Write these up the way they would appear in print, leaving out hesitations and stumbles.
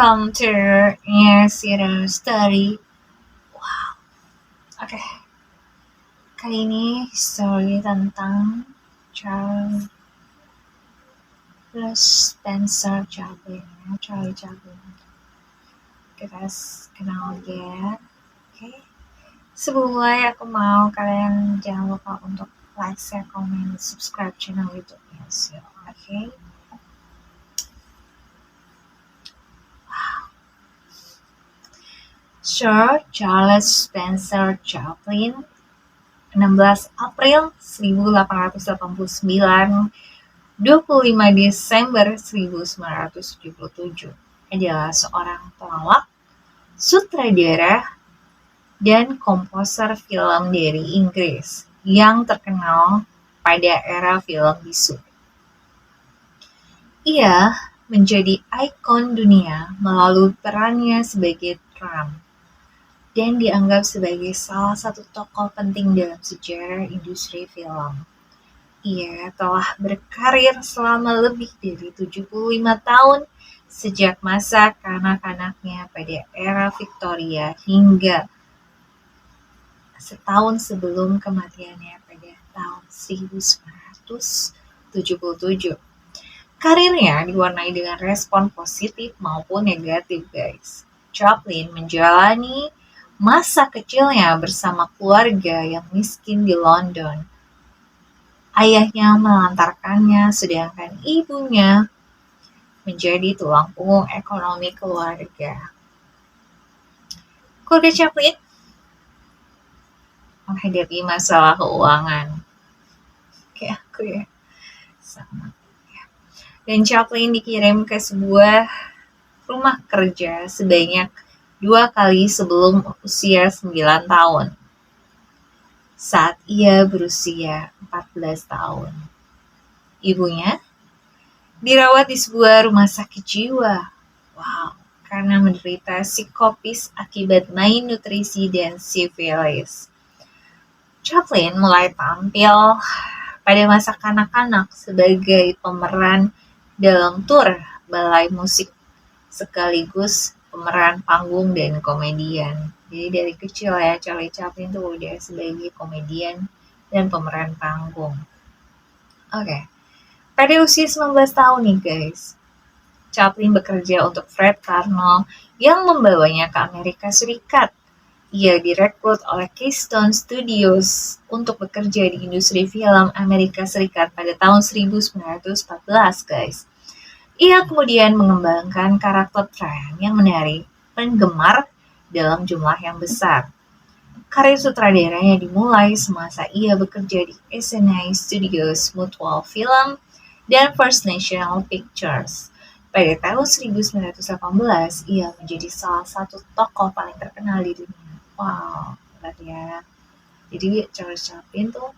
welcome to Near Zero Story. Oke, kali ini story tentang Charles Spencer Chaplin. Charlie Chaplin. Kita kenal dia. Oke. Sebelumnya aku mau kalian jangan lupa untuk like, share, komen, subscribe channel YouTube-nya. Oke. Sir Charles Spencer Chaplin, 16 April 1889, 25 Desember 1977, adalah seorang pelawak, sutradara, dan komposer film dari Inggris yang terkenal pada era film bisu. Ia menjadi ikon dunia melalui perannya sebagai Trump dan dianggap sebagai salah satu tokoh penting dalam sejarah industri film. Ia telah berkarir selama lebih dari 75 tahun sejak masa kanak-kanaknya pada era Victoria hingga setahun sebelum kematiannya pada tahun 1977. Karirnya diwarnai dengan respon positif maupun negatif, guys. Chaplin menjalani masa kecilnya bersama keluarga yang miskin di London. Ayahnya melantarkannya, sedangkan ibunya menjadi tulang punggung ekonomi keluarga. Keluarga Chaplin menghadapi masalah keuangan. Kayak aku ya. Sama. Dan Chaplin dikirim ke sebuah rumah kerja sebanyak 2 kali sebelum usia 9 tahun. Saat ia berusia 14 tahun. Ibunya dirawat di sebuah rumah sakit jiwa. Karena menderita psikopis akibat malnutrisi dan sifilis. Chaplin mulai tampil pada masa kanak-kanak sebagai pemeran dalam tur balai musik sekaligus pemeran panggung dan komedian. Jadi dari kecil ya Charlie Chaplin tuh udah sebagai komedian dan pemeran panggung. Oke. Pada usia 19 tahun nih guys, Chaplin bekerja untuk Fred Karno yang membawanya ke Amerika Serikat. Ia direkrut oleh Keystone Studios untuk bekerja di industri film Amerika Serikat pada tahun 1914 guys. Ia kemudian mengembangkan karakter Trump yang menarik penggemar dalam jumlah yang besar. Karir sutradaranya dimulai semasa ia bekerja di SNI Studios, Mutual Film, dan First National Pictures. Pada tahun 1918, ia menjadi salah satu tokoh paling terkenal di dunia. Wow, berat ya. Jadi Charles Chaplin tuh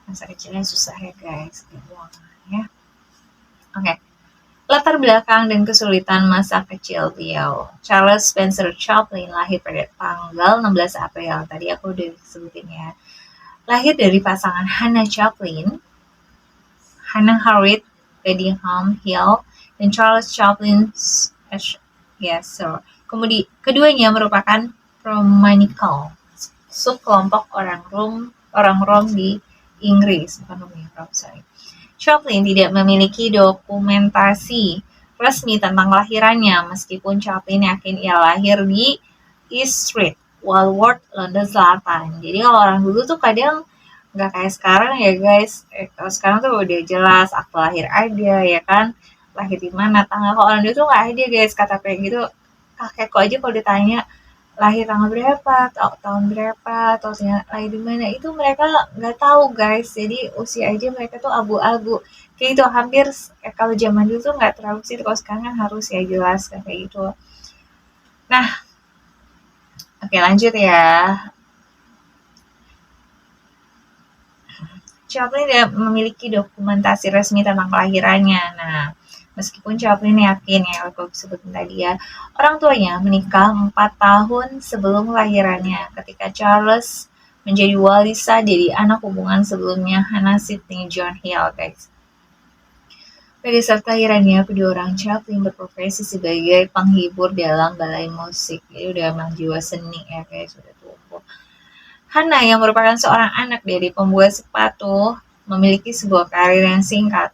masa kecilnya susah ya guys, ya. Oke. Latar belakang dan kesulitan masa kecil beliau. Charles Spencer Chaplin lahir pada tanggal 16 April. Tadi aku udah sebutin ya. Lahir dari pasangan Hannah Chaplin, Hannah Harriet Bedingham Hill, dan Charles Chaplin. Kemudian keduanya merupakan Romanikal, subkelompok orang Rom di Inggris. Chaplin tidak memiliki dokumentasi resmi tentang kelahirannya, meskipun Chaplin yakin ia lahir di East Street, Walworth, London Selatan. Jadi kalau orang dulu tuh kadang nggak kayak sekarang ya guys. Kalau sekarang tuh udah jelas akte lahir ada ya kan, lahir di mana tanggal. Kalau orang dulu tuh nggak ada guys, kata kayak gitu. Kakekku aja kalau ditanya lahir tanggal berapa, tahun berapa, atau lahir di mana, itu mereka nggak tahu guys. Jadi usia aja mereka tuh abu-abu. Kayak gitu hampir kalau zaman dulu tuh nggak terlalu sih, kalau sekarang kan harus ya jelas kayak gitu. Nah, oke lanjut ya. Chaplin tidak memiliki dokumentasi resmi tentang kelahirannya. Nah, meskipun Chaplin yakin ya, aku sebutin tadi ya, orang tuanya menikah 4 tahun sebelum kelahirannya ketika Charles menjadi wali sah dari anak hubungan sebelumnya Hannah Sidney John Hill guys. Pada saat kelahirannya, kedua orang Chaplin berprofesi sebagai penghibur dalam balai musik. Jadi udah emang jiwa seni ya guys, sudah tumbuh. Hana yang merupakan seorang anak dari pembuat sepatu memiliki sebuah karir yang singkat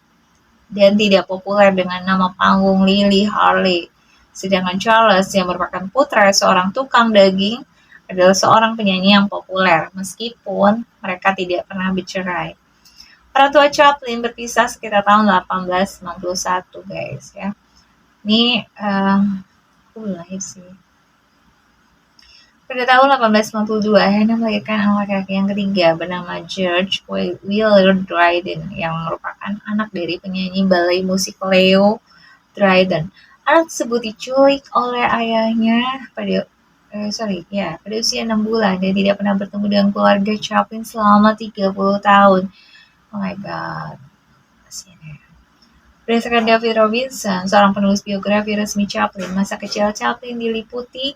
dan tidak populer dengan nama panggung Lily Harley. Sedangkan Charles yang merupakan putra seorang tukang daging adalah seorang penyanyi yang populer meskipun mereka tidak pernah bercerai. Orang tua Chaplin berpisah sekitar tahun 1891 guys ya. Ini aku belum lahir sih. Pada tahun 1892, Hannah melahirkan anak laki-laki yang ketiga bernama George Willard Dryden yang merupakan anak dari penyanyi balai musik Leo Dryden. Anak tersebut diculik oleh ayahnya pada usia 6 bulan dan tidak pernah bertemu dengan keluarga Chaplin selama 30 tahun. Oh my god. Berdasarkan David Robinson, seorang penulis biografi resmi Chaplin, masa kecil Chaplin diliputi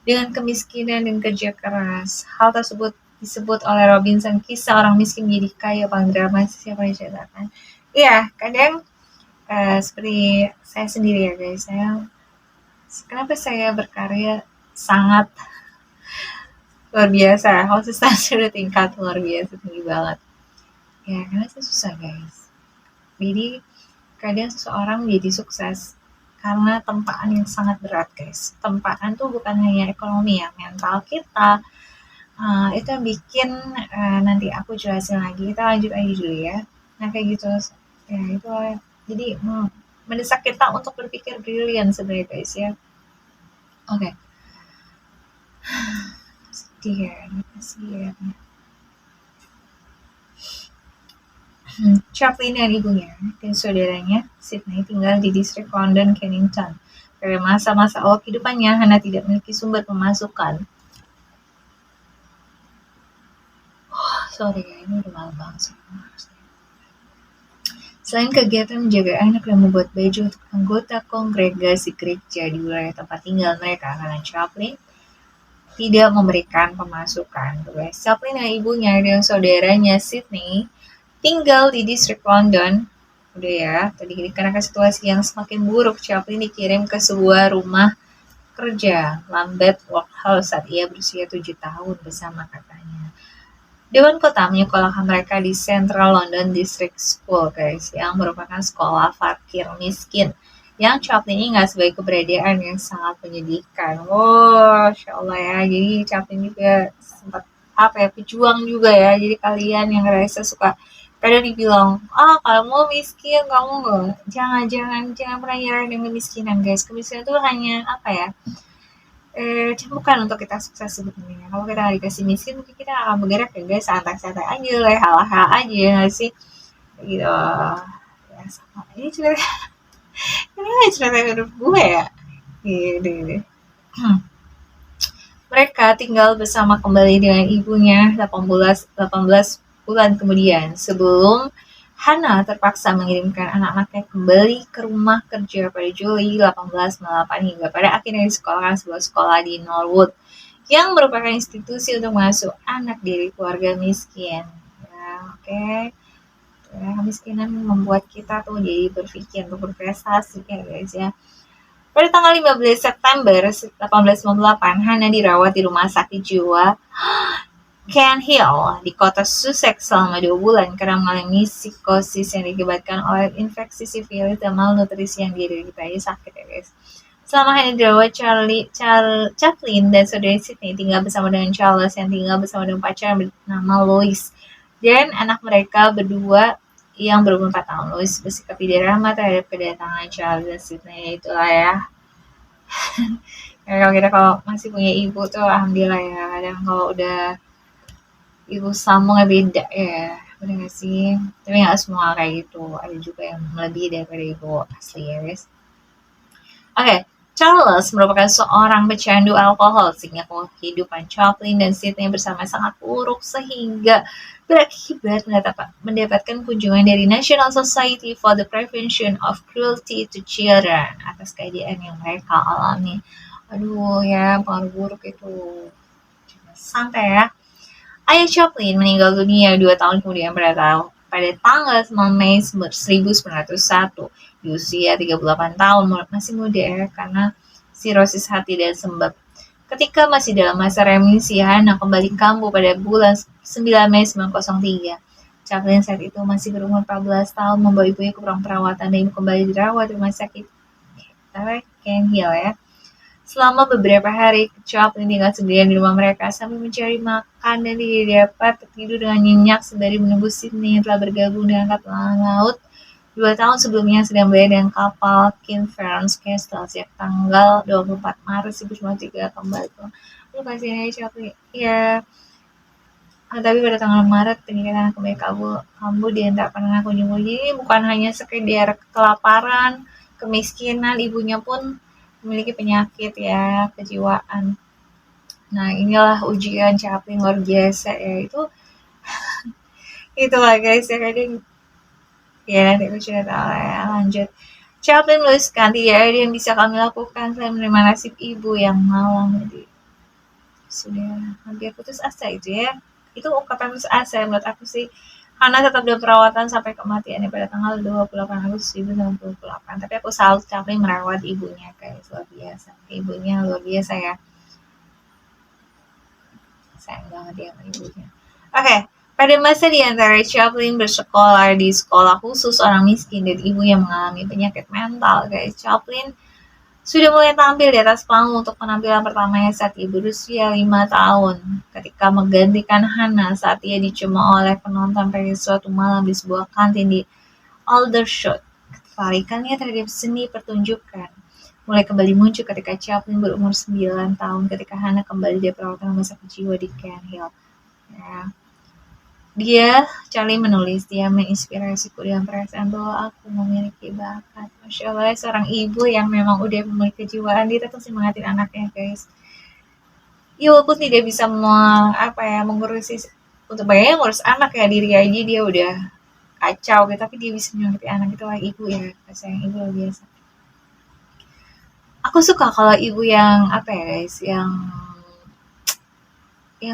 dengan kemiskinan dan kerja keras. Hal tersebut disebut oleh Robinson kisah orang miskin menjadi kaya paling dramatis yang pernah diceritakan. Iya, kadang seperti saya sendiri ya guys, kenapa saya berkarya sangat luar biasa, konsistensi udah tingkat luar biasa tinggi banget. Ya, karena saya susah guys. Jadi kadang seseorang menjadi sukses karena tempaan yang sangat berat guys. Tempaan tuh bukan hanya ekonomi ya, mental kita itu yang bikin nanti aku jelasin lagi. Kita lanjut aja dulu ya. Nah kayak gitu ya itu jadi mendesak kita untuk berpikir brilian sebenarnya guys ya. Oke. Sedih ya. Chaplin dan ibunya dan saudaranya Sydney tinggal di distrik London Kennington. Pada masa-masa awal kehidupannya, Hannah tidak memiliki sumber pemasukan. Sorry ya, ini udah malam banget sih. Selain kegiatan menjaga anak dan membuat baju untuk anggota kongregasi gereja di wilayah tempat tinggal mereka, karena Chaplin tidak memberikan pemasukan. Chaplin dan ibunya dan saudaranya Sydney tinggal di distrik London. Udah ya, tadi karena situasi yang semakin buruk, Chaplin dikirim ke sebuah rumah kerja Lambeth Workhouse saat ia berusia 7 tahun bersama kakaknya. Dewan Kota menyekolahkan mereka di Central London District School guys, yang merupakan sekolah fakir miskin yang Chaplin ingat sebagai keberadaan yang sangat menyedihkan. Masya Allah ya, jadi Chaplin juga sempat pejuang juga ya. Jadi kalian yang ngerasa suka kadang dibilang, kamu miskin, kamu jangan pernah nyerah dengan kemiskinan guys. Kemiskinan itu hanya bukan untuk kita sukses sebetulnya. Kalau kita nggak dikasih miskin, mungkin kita akan bergerak ya guys, santai-santai aja lah, hal-hal aja nggak sih, gitu. Ya sama. Ini cerita hidup gue ya. Gini. Mereka tinggal bersama kembali dengan ibunya 18 bulan kemudian, sebelum Hannah terpaksa mengirimkan anak-anaknya kembali ke rumah kerja pada Juli 1898 hingga pada akhirnya disekolahkan sebuah sekolah di Norwood yang merupakan institusi untuk mengasuh anak dari keluarga miskin. Ya, oke. Ya, kemiskinan membuat kita tuh jadi berpikir untuk berprestasi ya guys ya. Pada tanggal 15 September 1898, Hannah dirawat di rumah sakit jiwa Kent Hill di kota Sussex selama 2 bulan karena mengalami psikosis yang diakibatkan oleh infeksi sifilis dan malnutrisi yang diderita. Sakit ya guys. Selama Hannah dirawat, Chaplin dan saudara Sydney tinggal bersama dengan Charles yang tinggal bersama dengan pacar bernama Lois dan anak mereka berdua yang berumur 4 tahun. Lois bersikap tidak ramah terhadap kedatangan Charles dan Sydney. Itulah ya. Kalau masih punya ibu tuh alhamdulillah ya. Kadang kalau udah ibu sambungnya beda ya, bener gak sih? Tapi gak semua kayak gitu, ada juga yang melebihi daripada ibu asli ya guys. Oke, Charles merupakan seorang pecandu alkohol sehingga kehidupan Chaplin dan Sydney bersama sangat buruk sehingga berakibat mendapatkan kunjungan dari National Society for the Prevention of Cruelty to Children atas keadaan yang mereka alami. Aduh ya, pengaruh buruk itu. Santai ya. Ayah Chaplin meninggal dunia 2 tahun kemudian pada pada tanggal 9 Mei 1901 di usia 38 tahun, masih muda ya, karena sirosis hati dan sembab. Ketika masih dalam masa remisi, Hana kembali kambuh pada bulan 9 Mei 1903. Chaplin saat itu masih berumur 14 tahun, membawa ibunya ke ruang perawatan dan ibu kembali dirawat di rumah sakit Ken Hill ya. Selama beberapa hari, Chaplin tinggal sendirian di rumah mereka sambil mencari makan dan tidak dapat tertidur dengan nyenyak sembari menunggu Sydney yang telah bergabung dengan Angkatan Laut 2 tahun sebelumnya sedang berada dengan kapal Kincardine Castle sejak tanggal 24 Maret 1903 kembali ke lokasinya Chaplin. Ya, tapi pada tanggal Maret peningkatan kembali kambuh dia tak pernah kunjung. Jadi bukan hanya sekedar kelaparan, kemiskinan, ibunya pun memiliki penyakit ya, kejiwaan. Nah, inilah ujian Chaplin luar biasa ya. Itulah guys ya, kadang ya nanti aku cerita ya, lanjut. Chaplin menuliskan, tidak ada yang bisa kami lakukan selain menerima nasib ibu yang malang. Jadi sudah hampir putus asa itu ya. Itu ungkapan putus asa menurut aku sih. Hana tetap dalam perawatan sampai kematiannya pada tanggal 28 Agustus 1998. Tapi aku salut Chaplin merawat ibunya, guys, luar biasa. Ibunya luar biasa ya. Sayang banget ya sama ibunya. Oke, pada masa di antara Chaplin bersekolah di sekolah khusus orang miskin dan ibu yang mengalami penyakit mental, guys, Chaplin sudah mulai tampil di atas panggung untuk penampilan pertamanya saat ia berusia 5 tahun, ketika menggantikan Hana saat ia dicemooh oleh penonton pada suatu malam di sebuah kantin di Aldershot. Ketertarikannya terhadap seni pertunjukan mulai kembali muncul ketika Chaplin berumur 9 tahun ketika Hana kembali dari perawatan rumah sakit jiwa di Ken Hill. Ya. Charlie menulis, dia menginspirasiku dengan perasaan bahwa aku memiliki bakat. Masya Allah, seorang ibu yang memang udah memiliki kejiwaan, dia tetap semangatin anaknya, guys. Ya walaupun tidak bisa mengurusi, untuk bayangnya ngurus anak ya, diri aja dia udah kacau gitu, tapi dia bisa menyemangati anak, itu lah ibu ya, sayang ibu luar biasa. Aku suka kalau ibu yang guys, yang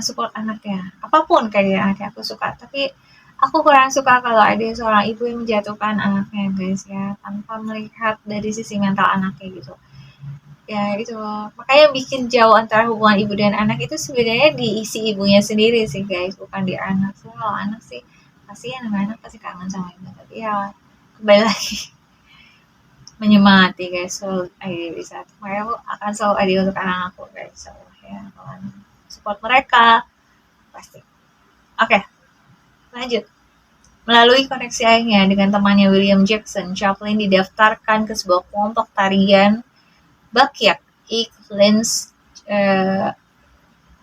support anaknya, apapun kayak anaknya aku suka, tapi aku kurang suka kalau ada seorang ibu yang menjatuhkan anaknya, guys ya, tanpa melihat dari sisi mental anaknya gitu. Ya itu loh, makanya bikin jauh antara hubungan ibu dan anak itu sebenarnya diisi ibunya sendiri sih, guys, bukan di anak. Kalau anak sih kasihan sama anak, pasti kangen sama ibu, tapi ya kembali lagi menyemangati, guys, selalu ada di saat makanya aku akan selalu ada untuk anak aku, guys, selalu ya, kalau support mereka pasti. Oke, lanjut. Melalui koneksi ayahnya dengan temannya William Jackson, Chaplin didaftarkan ke sebuah kelompok tarian Bakyak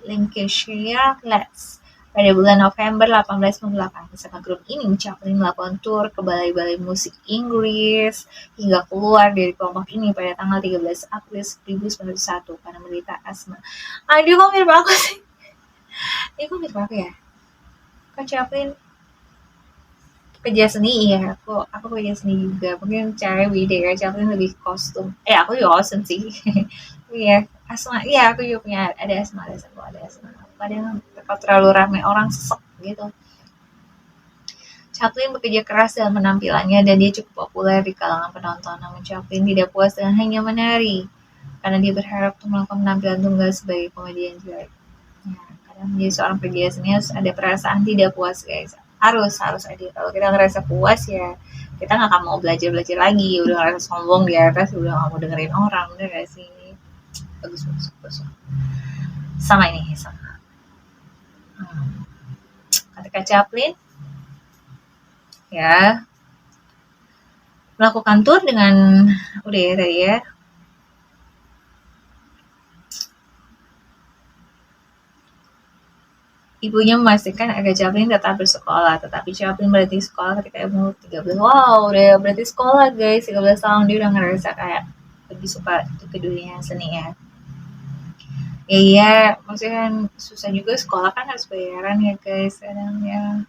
Lancashire Lads pada bulan November 1898. Bersama grup ini, Chaplin melakukan tur ke balai-balai musik Inggris hingga keluar dari kelompok ini pada tanggal 13 April 1901 karena menderita asma. Aduh, kok mirip aku sih? Ini kok mirip aku ya? Kok Chaplin kerja seni ya, aku kerja seni juga, mungkin cara beda ya. Chaplin lebih kostum, aku juga kostum sih. Iya, asma, iya aku juga punya ada asma, kadang kalau terlalu ramai orang sesek gitu. Chaplin bekerja keras dalam penampilannya dan dia cukup populer di kalangan penonton. Namun Chaplin tidak puas dengan hanya menari, karena dia berharap untuk melakukan penampilan tunggal sebagai komedian jelek. Ya, kadang menjadi seorang pegiat seni harus ada perasaan tidak puas, guys. Harus ada. Kalau kita ngerasa puas ya kita nggak akan mau belajar lagi, udah ngerasa sombong di atas, udah nggak mau dengerin orang, udah gak sih? Bagus. Sama ini sama. Ketika Chaplin ya melakukan tour dengan udah ya tadi ya. Ibunya memastikan agar Chaplin tetap bersekolah, tetapi Chaplin berhenti sekolah ketika umur 13. Wow, udah berhenti sekolah, guys. 13 tahun dia udah ngerasa kayak lebih suka ke dunia seni ya. Ya iya, maksudnya kan susah juga sekolah kan harus bayaran ya, guys. Kadang ya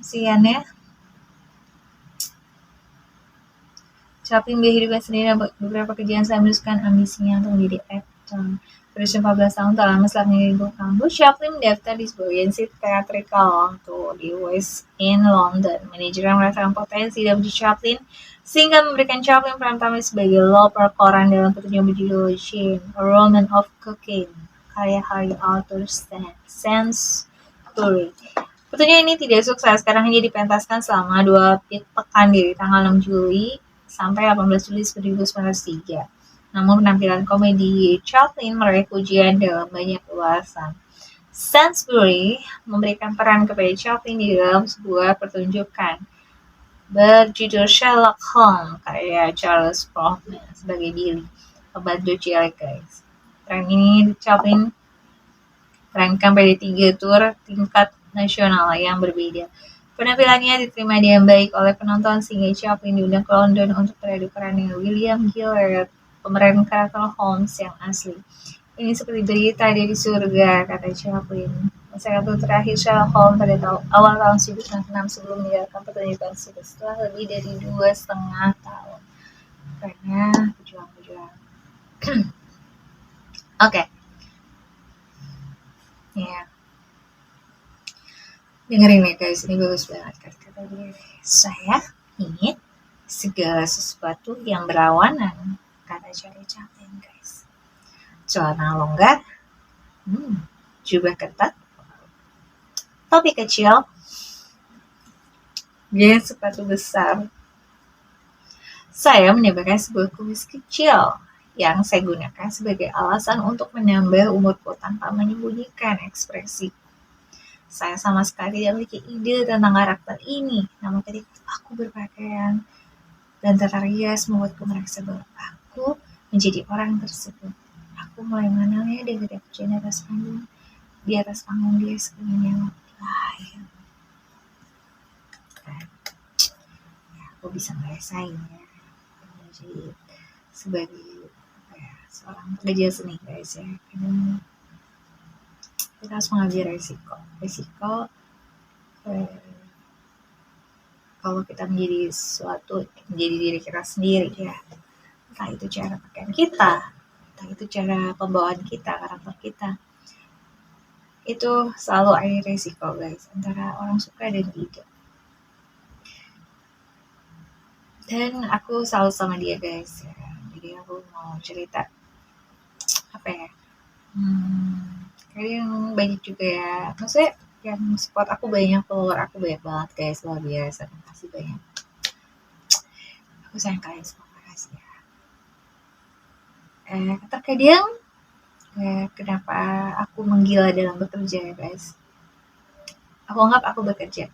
kasihan ya. Chaplin berhidupkan sendiri beberapa kerjaan sambil meneruskan ambisinya untuk menjadi Berusia 14 tahun tak lama setelah menjadi ibu kampus, Chaplin mendaftar di sebuah agensi teatrikal di West End, London. Manajer yang merasakan potensi David Chaplin sehingga memberikan Chaplin peran utama sebagai Loper koran dalam pertunjukan berjudul Jane, A Roman of Cocaine, karya Harry Arthur Sainsbury. Pertunjukan ini tidak sukses karena hanya dipentaskan selama 2 pekan dari tanggal 6 Juli sampai 18 Juli 1903. Namun penampilan komedi Chaplin meraih pujian dalam banyak ulasan. Sainsbury memberikan peran kepada Chaplin di dalam sebuah pertunjukan berjudul Sherlock Holmes karya Charles Bronson sebagai Billy, pembantu cilik guys. Peran ini Chaplin perankan pada 3 tur tingkat nasional yang berbeda. Penampilannya diterima dengan baik oleh penonton sehingga Chaplin diundang ke London untuk beradu peran dengan William Gillard, pemeran karakter Holmes yang asli. Ini seperti berita dari surga, kata Chaplin. Masa itu terakhir Sherlock Holmes pada awal tahun 1906 sebelum meninggalkan pertunjukan setelah lebih dari 2,5 tahun. Karena pejuang-pejuang. Oke. Ya. Dengerin ya guys, ini bagus banget kata-kata dia. Saya ingin segala sesuatu yang berlawanan, kata Charlie Chaplin guys. Celana longgar, jubah ketat, topi kecil, dan sepatu besar. Saya menambahkan sebuah kumis kecil yang saya gunakan sebagai alasan untuk menambah umurku tanpa menyembunyikan ekspresi. Saya sama sekali tidak memiliki ide tentang karakter ini, namun ketika aku berpakaian dan terhias membuatku merasa bahwa aku menjadi orang tersebut. Aku mulai mengenalnya dari aku di atas panggung dia sebenarnya lahir. Aku bisa ngerasain ya, jadi sebagai seorang pekerja seni guys ya, kita harus mengambil resiko kalau kita menjadi sesuatu, menjadi diri kita sendiri ya, entah itu cara pakaian kita, entah itu cara pembawaan kita, karakter kita, itu selalu ada resiko guys, antara orang suka dan tidak. Dan aku selalu sama dia guys ya. Jadi aku mau cerita apa ya, kalian banyak juga ya, maksudnya yang support aku banyak, follower aku banyak banget guys, luar biasa, makasih banyak. Aku sayang kalian semua, makasih ya. Terkadang kenapa aku menggila dalam bekerja ya guys, aku anggap aku bekerja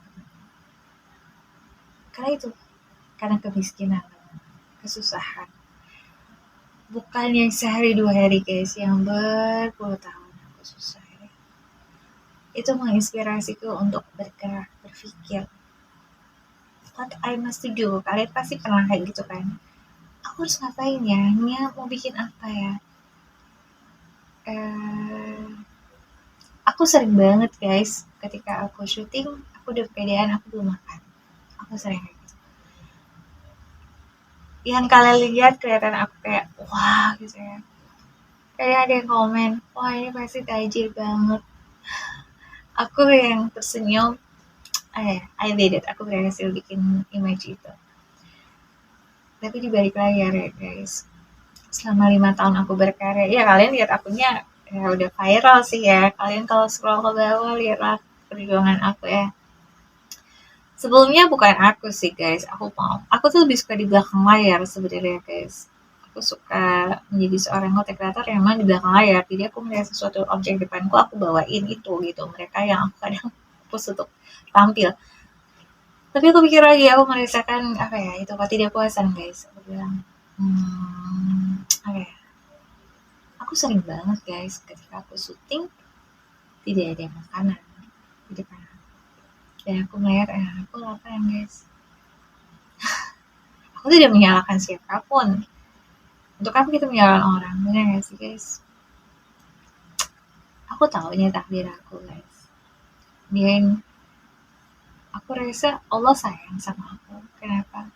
karena kemiskinan, kesusahan, bukan yang sehari 2 hari guys, yang berpuluh tahun aku susah ya. Itu menginspirasiku untuk bergerak, berpikir what I must do. Kalian pasti pernah kayak gitu kan, aku harus ngapain ya, ini mau bikin apa ya. Aku sering banget guys, ketika aku syuting, aku udah keadaan aku belum makan, aku sering kayak gitu. Yang kalian lihat kelihatan aku kayak wah gitu ya, kayak ada yang komen, wah ini pasti tajir banget. Aku yang tersenyum, I did it, aku berhasil bikin image itu. Tapi di balik layar ya guys, selama 5 tahun aku berkarya, ya kalian lihat akunya ya udah viral sih ya, kalian kalau scroll ke bawah lihatlah perjuangan aku ya. Sebelumnya bukan aku sih guys, aku tuh lebih suka di belakang layar sebenarnya guys. Aku suka menjadi seorang content creator yang memang di belakang layar, jadi aku melihat sesuatu objek depanku, aku bawain itu gitu, mereka yang aku kadang post untuk tampil. Tapi aku pikir lagi, aku merasakan apa ya, itu ketidakpuasan guys. Aku bilang apa ya, aku sering banget guys ketika aku syuting tidak ada makanan di depan aku, dan aku melihat aku lapar guys. Aku tidak menyalahkan siapapun, untuk apa kita menyalahkan orang, benar gak sih guys. Aku tahu ini takdir aku guys, dan aku rasa Allah sayang sama aku. Kenapa?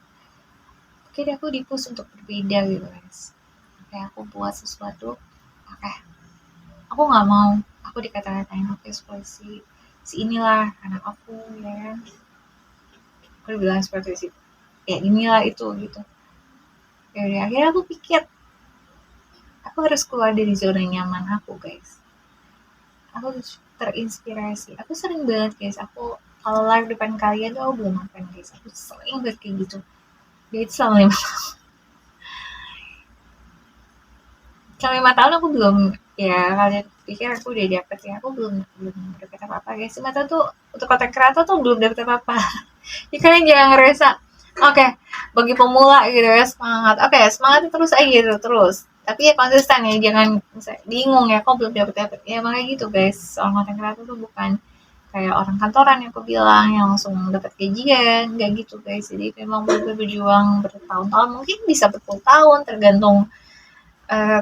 Mungkin aku di-push untuk berbeda gitu guys. Kayak aku buat sesuatu, oke, aku nggak mau aku dikata-katain oke seperti si inilah anak aku ya kan, aku dibilang seperti si ya inilah itu gitu. Ya udah akhirnya aku pikir aku harus keluar dari zona nyaman aku guys, aku harus terinspirasi. Aku sering banget guys, aku kalau live depan kalian tuh aku belum makan guys, aku sering banget kayak gitu. Dia itu selama 5 tahun aku belum, ya kalian pikir aku udah dapet ya, aku belum belum dapet apa-apa guys. 5 tahun tuh untuk konten kreator tuh belum dapet apa-apa. Ya kalian jangan ngerasa oke, bagi pemula gitu ya semangat. Oke, semangat terus aja gitu terus. Tapi ya konsisten ya, jangan bingung ya kok belum dapet-dapet. Ya makanya gitu guys, soal konten kreator tuh bukan kayak orang kantoran yang aku bilang yang langsung dapat gajian, nggak gitu guys. Jadi memang benar berjuang bertahun-tahun, mungkin bisa berpuluh tahun tergantung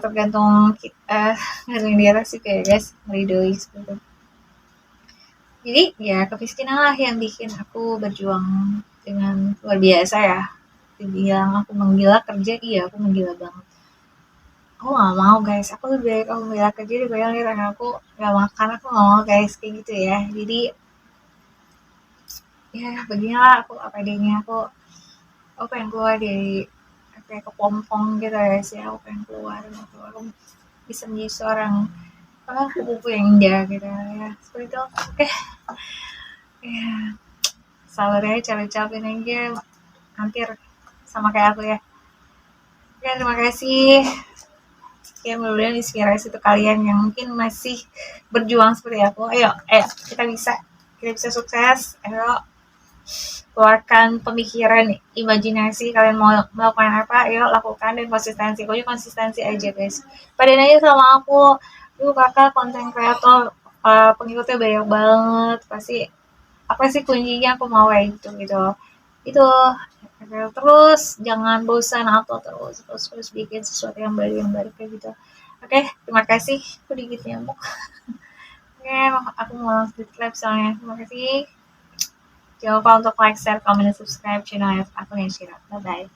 tergantung kita yang di atas juga ya guys meridoi seperti itu. Jadi ya kemiskinan lah yang bikin aku berjuang dengan luar biasa ya. Dibilang aku menggila kerja, iya aku menggila banget. Aku gak mau guys, aku lebih baik aku menggila kerja daripada lihat anak aku gak makan, aku gak mau guys kayak gitu ya. Jadi ya beginilah aku apa adanya, aku pengen keluar dari kayak kepompong gitu ya sih, aku pengen keluar gitu. Aku bisa menjadi seorang kupu-kupu yang indah gitu ya seperti itu. Oke ya, sabar ya, capek-capek aja hampir sama kayak aku ya. Oke, terima kasih ya, mudah-mudahan inspirasi untuk kalian yang mungkin masih berjuang seperti aku. Ayo kita bisa sukses. Ayo keluarkan pemikiran, imajinasi kalian mau melakukan apa, ayo lakukan dan konsistensi. Pokoknya konsistensi aja guys. Pada nanya sama aku, kakak konten kreator pengikutnya banyak banget, pasti apa sih kuncinya aku mau kayak gitu gitu. Itu terus jangan bosan atau terus bikin sesuatu yang baru kayak gitu. Oke, terima kasih. Aku digigit nyamuk. Oke, aku mau langsung di live soalnya. Terima kasih. Jangan lupa untuk like, share, comment, dan subscribe channel aku yang Shira. Bye bye.